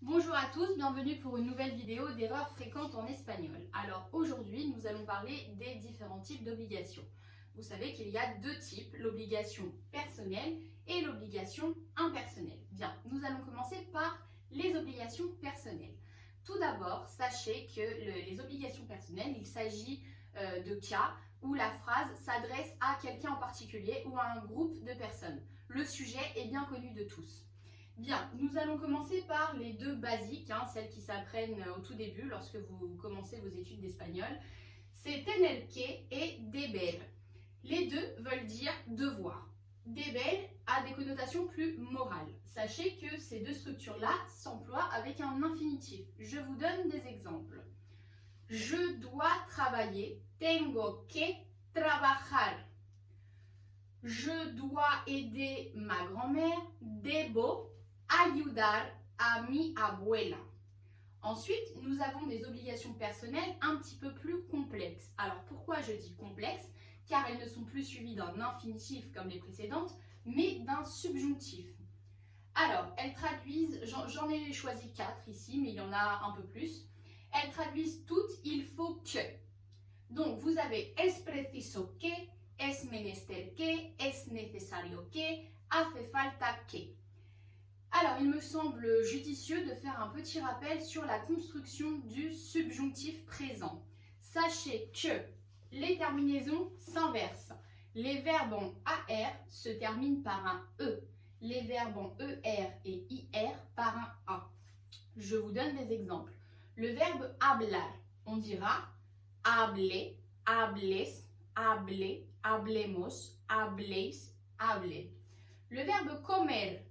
Bonjour à tous, bienvenue pour une nouvelle vidéo d'erreurs fréquentes en espagnol. Alors aujourd'hui, nous allons parler des différents types d'obligations. Vous savez qu'il y a deux types, l'obligation personnelle et l'obligation impersonnelle. Bien, nous allons commencer par les obligations personnelles. Tout d'abord, sachez que les obligations personnelles, il s'agit de cas où la phrase s'adresse à quelqu'un en particulier ou à un groupe de personnes. Le sujet est bien connu de tous. Bien, nous allons commencer par les deux basiques, celles qui s'apprennent au tout début lorsque vous commencez vos études d'espagnol. C'est tener que et deber. Les deux veulent dire devoir. Deber a des connotations plus morales. Sachez que ces deux structures-là s'emploient avec un infinitif. Je vous donne des exemples. Je dois travailler, tengo que trabajar. Je dois aider ma grand-mère, debo ayudar a mi abuela. Ensuite, nous avons des obligations personnelles un petit peu plus complexes. Alors, pourquoi je dis complexes? Car elles ne sont plus suivies d'un infinitif comme les précédentes, mais d'un subjonctif. Alors, elles traduisent, j'en ai choisi 4 ici, mais il y en a un peu plus. Elles traduisent toutes « il faut que ». Donc, vous avez « es preciso que », « es menester que »,« es necesario que »,« hace falta que ». Alors, il me semble judicieux de faire un petit rappel sur la construction du subjonctif présent. Sachez que les terminaisons s'inversent. Les verbes en AR se terminent par un E. Les verbes en ER et IR par un A. Je vous donne des exemples. Le verbe hablar, on dira hable, hables, hable, hablemos, habléis, hablen. Le verbe comer,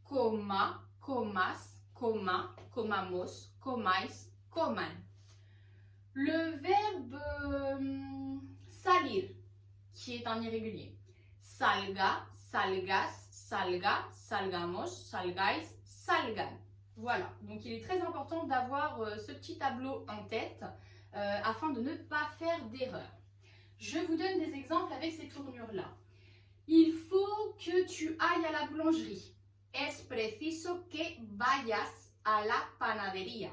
coma, comas, coma, comamos, comais, coman. Le verbe salir, qui est un irrégulier. Salga, salgas, salga, salgamos, salgais, salgan. Voilà, donc il est très important d'avoir ce petit tableau en tête afin de ne pas faire d'erreur. Je vous donne des exemples avec ces tournures-là. Il faut que tu ailles à la boulangerie. Es preciso que vayas a la panadería.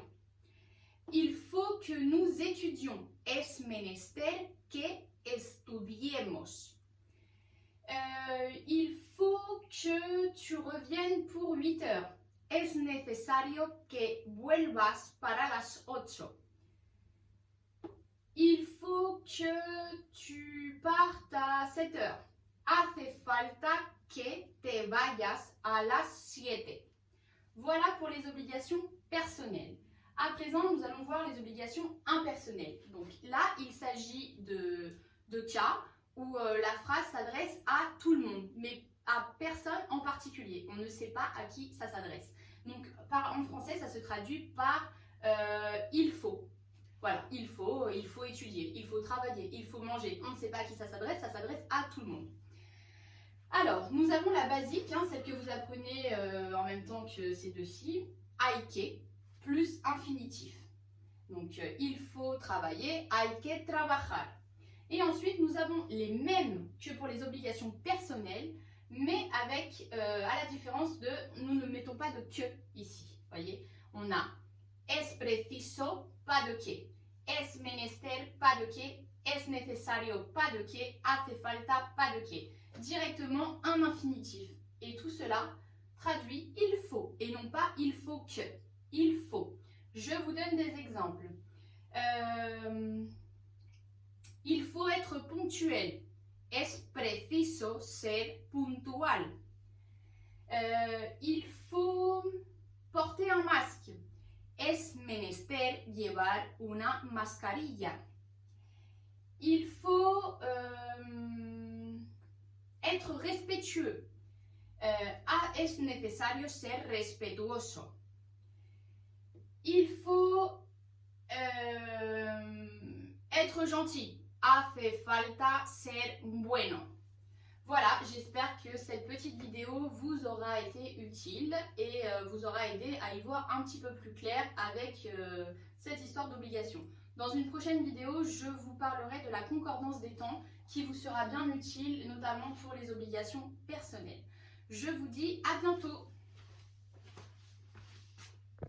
Il faut que nous étudions. Es menester que estudiemos. Il faut que tu reviennes pour 8 heures. Es necesario que vuelvas para las 8. Il faut que tu partes à 7 heures. Hace falta que te vayas a las 7. Voilà pour les obligations personnelles. À présent, nous allons voir les obligations impersonnelles. Donc là, il s'agit de cas où la phrase s'adresse à tout le monde, mais à personne en particulier. On ne sait pas à qui ça s'adresse. Donc en français, ça se traduit par il faut. Voilà, il faut étudier, il faut travailler, il faut manger. On ne sait pas à qui ça s'adresse à tout le monde. Alors, nous avons la basique, celle que vous apprenez en même temps que ces deux-ci, hay que, plus infinitif. Donc, il faut travailler, hay que trabajar. Et ensuite, nous avons les mêmes que pour les obligations personnelles, mais avec, à la différence de, nous ne mettons pas de que ici. Voyez, on a es preciso, pas de que. Es menester, pas de que. Es necesario, pas de que. Hace falta, pas de que. Directement un infinitif. Et tout cela traduit il faut et non pas il faut que. Il faut. Je vous donne des exemples. Il faut être ponctuel. Es preciso ser puntual. Il faut porter un masque. Es menester llevar una mascarilla. Il faut être respectueux. Es necesario ser respetuoso. Il faut être gentil. Hace falta ser bueno. Voilà, j'espère que cette petite vidéo vous aura été utile et vous aura aidé à y voir un petit peu plus clair avec cette histoire d'obligation. Dans une prochaine vidéo, je vous parlerai de la concordance des temps qui vous sera bien utile, notamment pour les obligations personnelles. Je vous dis à bientôt!